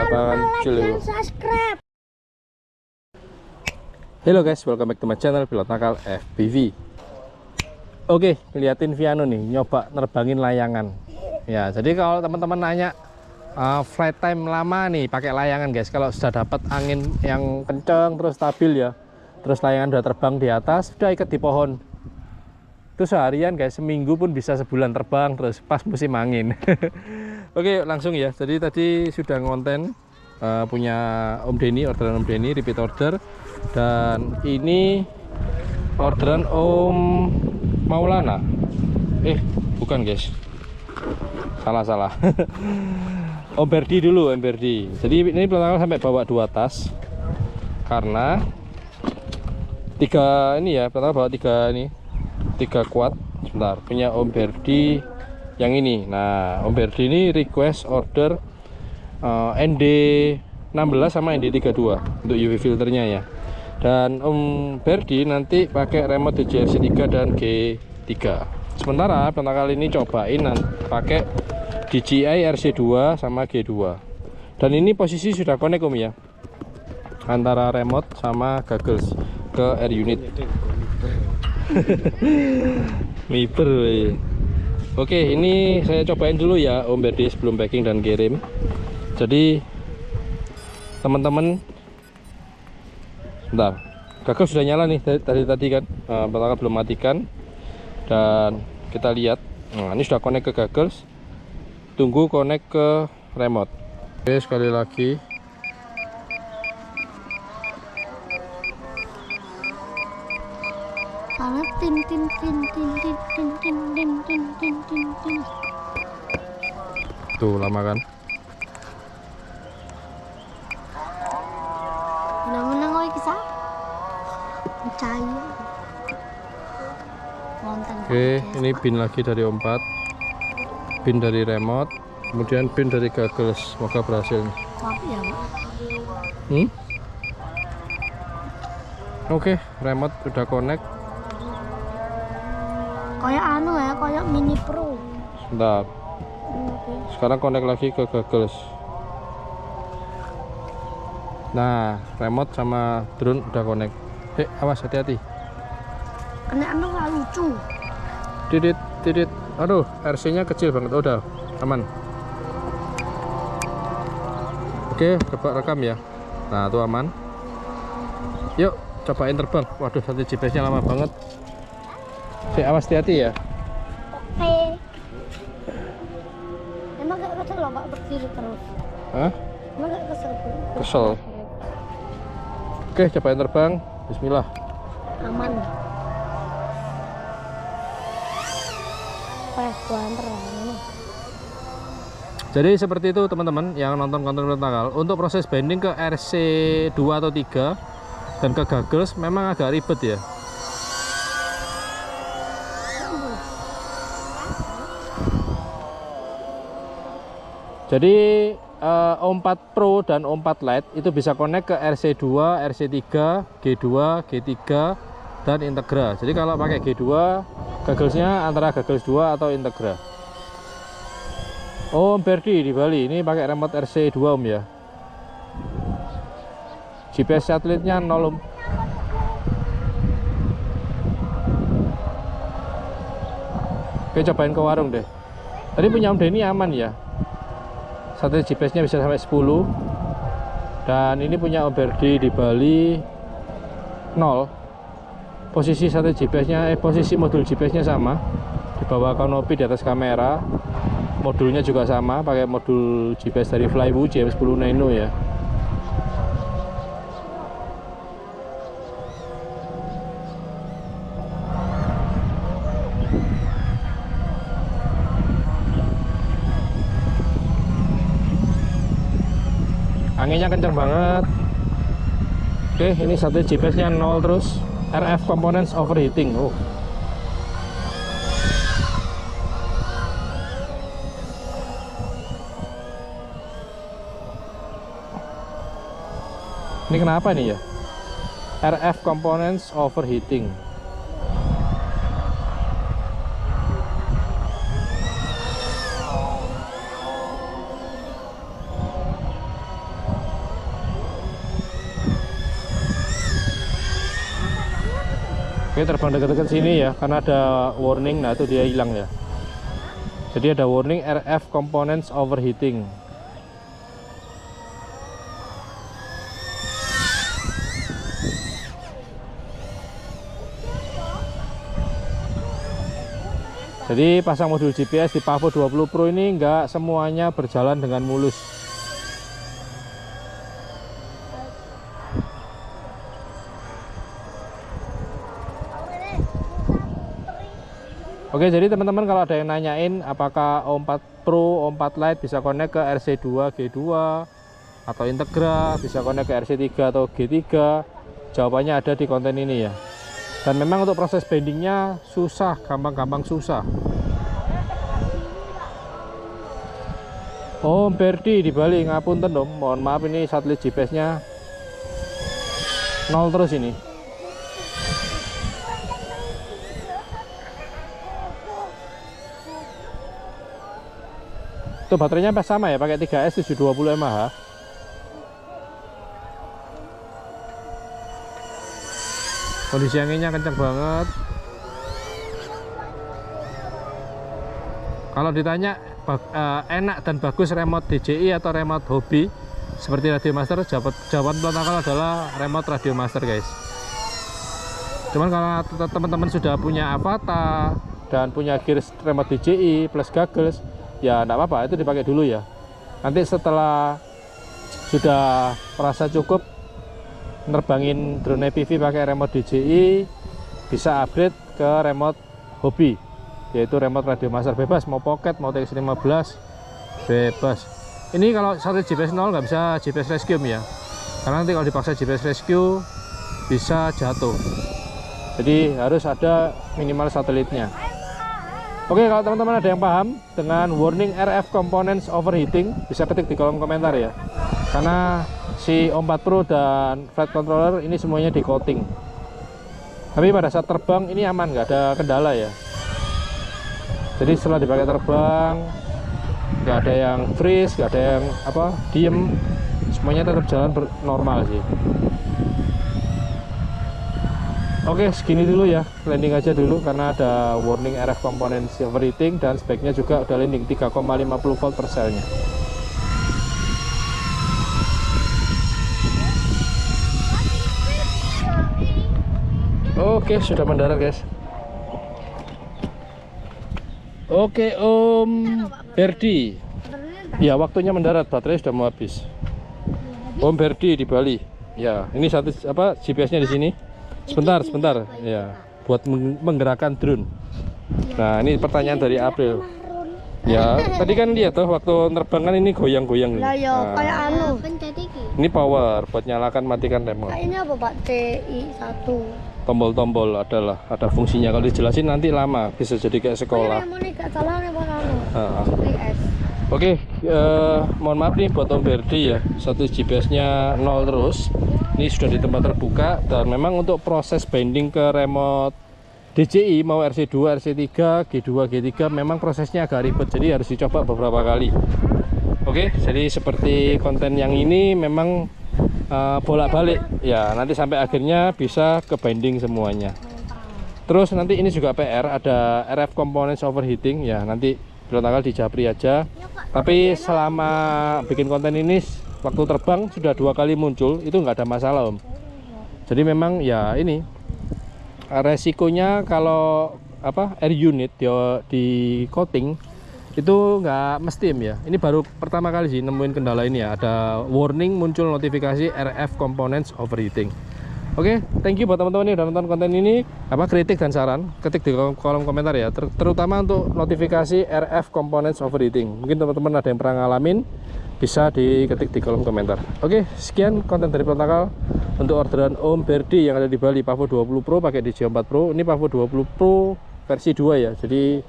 lapangan Cilewu. Halo guys, welcome back to my channel Pilot Nakal FPV. Oke, ngeliatin Viano nih, nyoba nerbangin layangan. Ya, jadi kalau teman-teman nanya flight time lama nih pakai layangan guys, kalau sudah dapat angin yang kenceng terus stabil ya, terus layangan udah terbang di atas, sudah ikat di pohon. Itu seharian guys, seminggu pun bisa, sebulan terbang terus pas musim angin. Oke, langsung ya. Jadi tadi sudah ngonten punya Om Denny, orderan Om Denny, repeat order. Dan ini orderan Om Maulana. Bukan guys, salah. Om Berdi dulu, Om Berdi. Jadi ini pelanggan sampai bawa 2 tas karena 3 ini ya, pelanggan bawa 3 ini, 3 quad. Sebentar, punya Om Berdi yang ini. Nah, Om Berdi ini request order ND 16 sama ND 32 untuk UV filternya ya. Dan Om Berdi nanti pakai remote DJI 3 dan G3. Sementara pertama kali ini cobain pakai DJI RC2 sama G2. Dan ini posisi sudah connect Om ya, antara remote sama goggles ke air unit. Miber. Oke, ini saya cobain dulu ya Om Berdi sebelum packing dan kirim. Jadi teman-teman, bentar, gagal sudah nyala nih tadi kan, pertama belum matikan. Dan kita lihat, nah ini sudah connect ke goggles, tunggu connect ke remote. Oke, sekali lagi. Tuh, lama kan? Oke, ini pin lagi dari Om Pat, pin dari remote, kemudian pin dari goggles. Semoga berhasil. Oke, remote udah connect. Kayak anu ya, kayak mini pro. Sebentar. Sekarang connect lagi ke goggles. Nah, remote sama drone udah connect. Awas, hati-hati. Kena anu nggak lucu. Tidit. Aduh, RC-nya kecil banget. Udah, aman. Oke, coba rekam ya. Nah, itu aman. Yuk, cobain terbang. Waduh, satu GPS-nya lama banget. Awas, hati-hati ya. Oke. Emang gak kesel loh Pak berdiri terus? Hah? Emang gak kesel? Kesel. Oke, cobain terbang. Bismillah. Aman. Jadi seperti itu teman-teman yang nonton konten Pilot Nakal. Untuk proses bending ke RC2 atau 3 dan ke goggles memang agak ribet ya. Jadi O4 Pro dan O4 Lite itu bisa connect ke RC2, RC3, G2, G3 dan Integra. Jadi kalau pakai G2, gogglesnya antara goggles 2 atau Integra. Om Berdi di Bali ini pakai remote RC2 Om ya. GPS satelitnya 0 Om. Oke, cobain ke warung deh. Tadi punya Om Denny aman ya. Satelit GPS-nya bisa sampai 10. Dan ini punya Om Berdi di Bali 0. Posisi satelit GPS-nya, posisi modul GPS-nya sama. Di bawah kanopi, di atas kamera. Modulnya juga sama, pakai modul GPS dari Flywoo JM10 Nano ya. Anginnya kencang banget. Oke, ini satelit GPS-nya 0 terus. RF components overheating. Ini kenapa nih ya? RF components overheating. Oke, terbang dekat-dekat sini ya, karena ada warning. Nah, itu dia hilang ya. Jadi ada warning RF components overheating. Jadi pasang modul GPS di Pavo 20 Pro ini enggak semuanya berjalan dengan mulus. Oke, jadi teman-teman kalau ada yang nanyain apakah O4 Pro, O4 Lite bisa connect ke RC2, G2 atau Integra, bisa connect ke RC3 atau G3, jawabannya ada di konten ini ya. Dan memang untuk proses bendingnya susah, gampang-gampang susah. Om Berdi di Bali, ngapunten dong, mohon maaf ini satelit GPS-nya 0 terus ini. Itu baterainya pas sama ya, pakai 3S 720 mAh. Kondisi anginnya kencang banget. Kalau ditanya enak dan bagus remote DJI atau remote hobi seperti Radio Master, jawaban Pelontakal adalah remote Radio Master guys. Cuman kalau teman-teman sudah punya Avata dan punya gear remote DJI plus goggles, ya enggak apa-apa, itu dipakai dulu ya. Nanti setelah sudah merasa cukup nerbangin drone FPV pakai remote DJI, bisa upgrade ke remote hobi, yaitu remote Radio Master. Bebas, mau pocket, mau TX15, bebas. Ini kalau satelit GPS 0 nggak bisa GPS rescue ya, karena nanti kalau dipaksa GPS rescue bisa jatuh. Jadi harus ada minimal satelitnya. Oke, kalau teman-teman ada yang paham dengan warning RF components overheating, bisa ketik di kolom komentar ya. Karena si O4 Pro dan flight controller ini semuanya di coating. Tapi pada saat terbang ini aman, nggak ada kendala ya. Jadi setelah dipakai terbang, nggak ada yang freeze, nggak ada yang diem, semuanya tetap jalan normal sih. Oke, segini dulu ya, landing aja dulu karena ada warning RF components overheating dan speknya juga udah landing 3,50 volt per selnya. Oke, sudah mendarat guys. Oke, Om Berdi. Ya, waktunya mendarat, baterai sudah mau habis. Om Berdi di Bali. Ya, ini satu GPS-nya di sini. Sebentar. Ya, buat menggerakkan drone. Nah, ini pertanyaan dari April. Ya, tadi kan lihat tuh waktu terbang kan ini goyang-goyang. Lah ya, Nah, kayak pencet iki. ini power buat nyalakan matikan remote. Ini apa Pak? TI1. Tombol-tombol ada fungsinya. Kalau dijelasin nanti lama, bisa jadi kayak sekolah. Oke, mohon maaf nih buat Om Berdi ya, satu GPS-nya 0 terus. Ini sudah di tempat terbuka dan memang untuk proses binding ke remote DJI mau RC2, RC3, G2, G3 memang prosesnya agak ribet, jadi harus dicoba beberapa kali. Oke, jadi seperti konten yang ini memang bolak-balik ya, nanti sampai akhirnya bisa ke binding semuanya. Terus nanti ini juga PR, ada RF components overheating ya, nanti Pelontakal di Japri aja. Tapi selama bikin konten ini waktu terbang sudah 2 kali muncul, itu nggak ada masalah Om. Jadi memang ya ini resikonya kalau air unit di coating itu nggak mesti ya. Ini baru pertama kali sih nemuin kendala ini ya, ada warning muncul notifikasi RF components overheating. Oke, thank you buat teman-teman yang udah nonton konten ini. Kritik dan saran ketik di kolom komentar ya, terutama untuk notifikasi RF components overheating. Mungkin teman-teman ada yang pernah ngalamin, bisa diketik di kolom komentar. Oke, sekian konten dari Pelontakal untuk orderan Om Berdi yang ada di Bali, Pavo 20 Pro pakai DJI 4 Pro. Ini Pavo 20 Pro versi 2 ya, jadi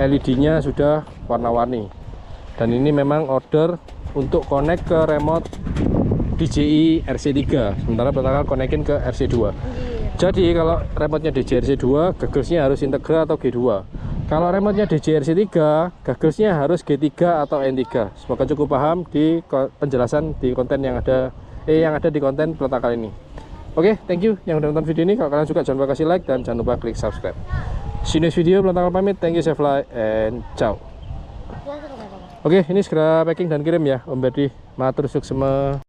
LED-nya sudah warna-warni. Dan ini memang order untuk connect ke remote DJI RC3, sementara Pelontakal konekin ke RC2. Jadi kalau remote-nya DJI RC2, gagglesnya harus Integra atau G2. Kalau remote-nya DJI RC3, gagglesnya harus G3 atau N3. Semoga cukup paham di penjelasan di konten yang ada di konten Pelontakal ini. Oke, thank you yang udah nonton video ini. Kalau kalian suka jangan lupa kasih like dan jangan lupa klik subscribe. See you next video. Belum tanggal pamit. Thank you, saya Fly, and ciao. Oke, ini segera packing dan kirim ya, Om Berdi. Matur suksema.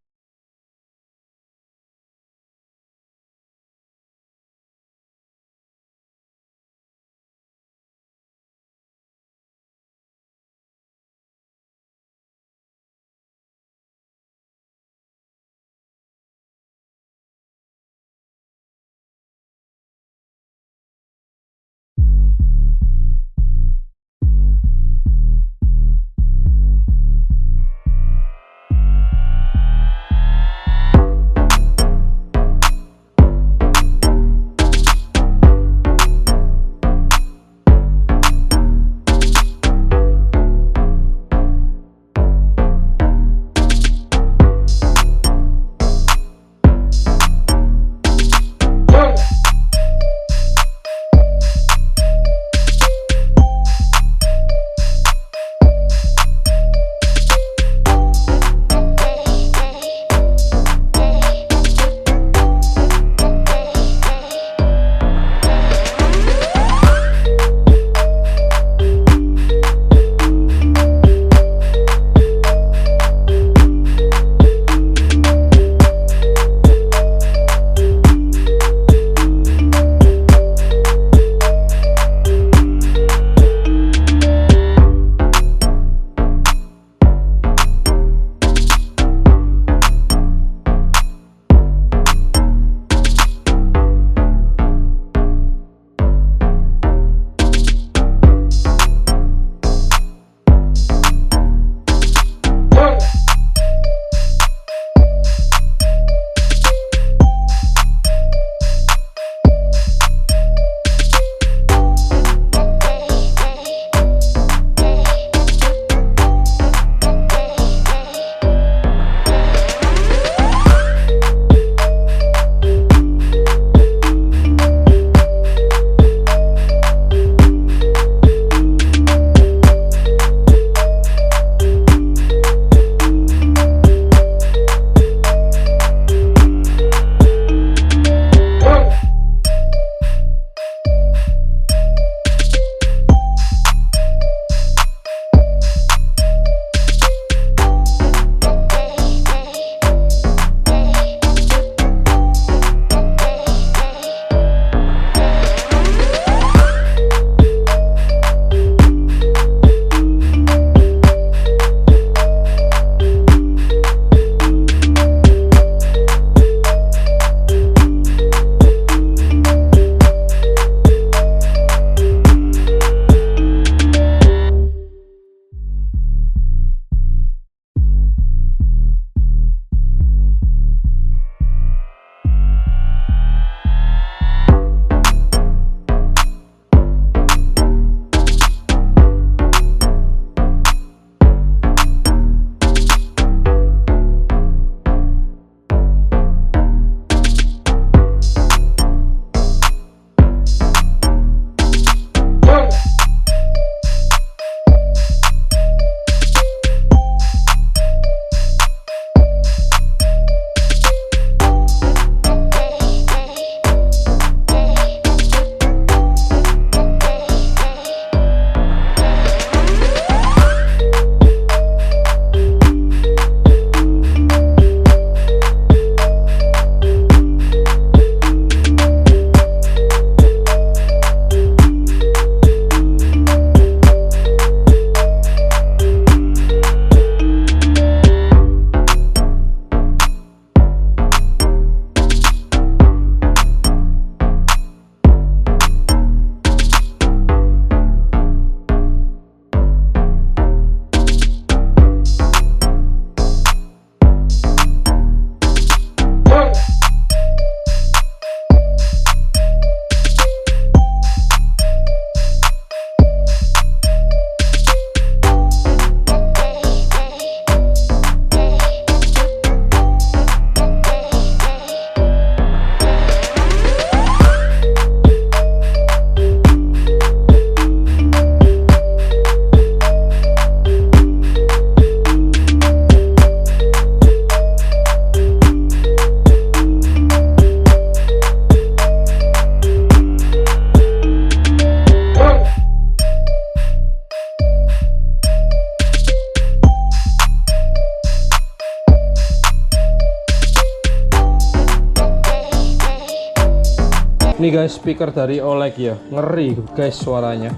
Ini guys, speaker dari Oleg ya, ngeri guys suaranya.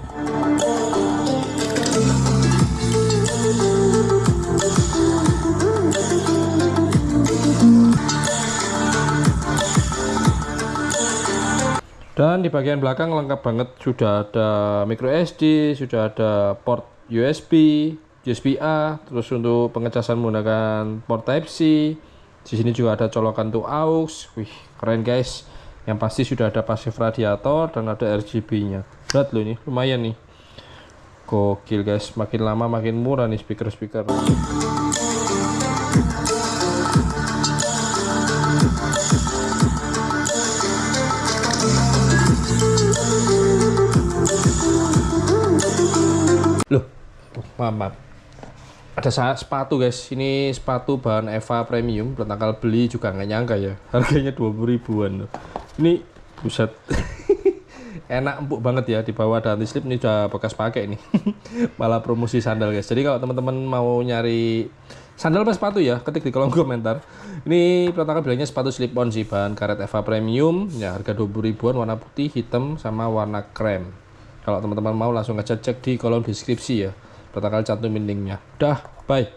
Dan di bagian belakang lengkap banget, sudah ada micro SD, sudah ada port USB, USB A, terus untuk pengecasan menggunakan port Type C. Di sini juga ada colokan untuk aux. Wih, keren guys. Yang pasti sudah ada pasif radiator dan ada RGB-nya. Berat loh ini, lumayan nih. Gokil guys, makin lama makin murah nih speaker-speaker. Loh, maaf. Ada sepatu guys, ini sepatu bahan Eva Premium, tanggal beli juga nggak nyangka ya, harganya 20 ribuan loh. Ini buset, enak empuk banget ya, di bawah ada anti slip, ini udah bekas pakai nih. Malah promosi sandal guys. Jadi kalau teman-teman mau nyari sandal apa sepatu ya, ketik di kolom komentar. Ini tanggal belinya sepatu slip on sih, bahan karet Eva Premium, ya harga 20 ribuan, warna putih, hitam, sama warna krem. Kalau teman-teman mau langsung aja cek di kolom deskripsi ya. Tanggal cantumin linknya. Dah, bye.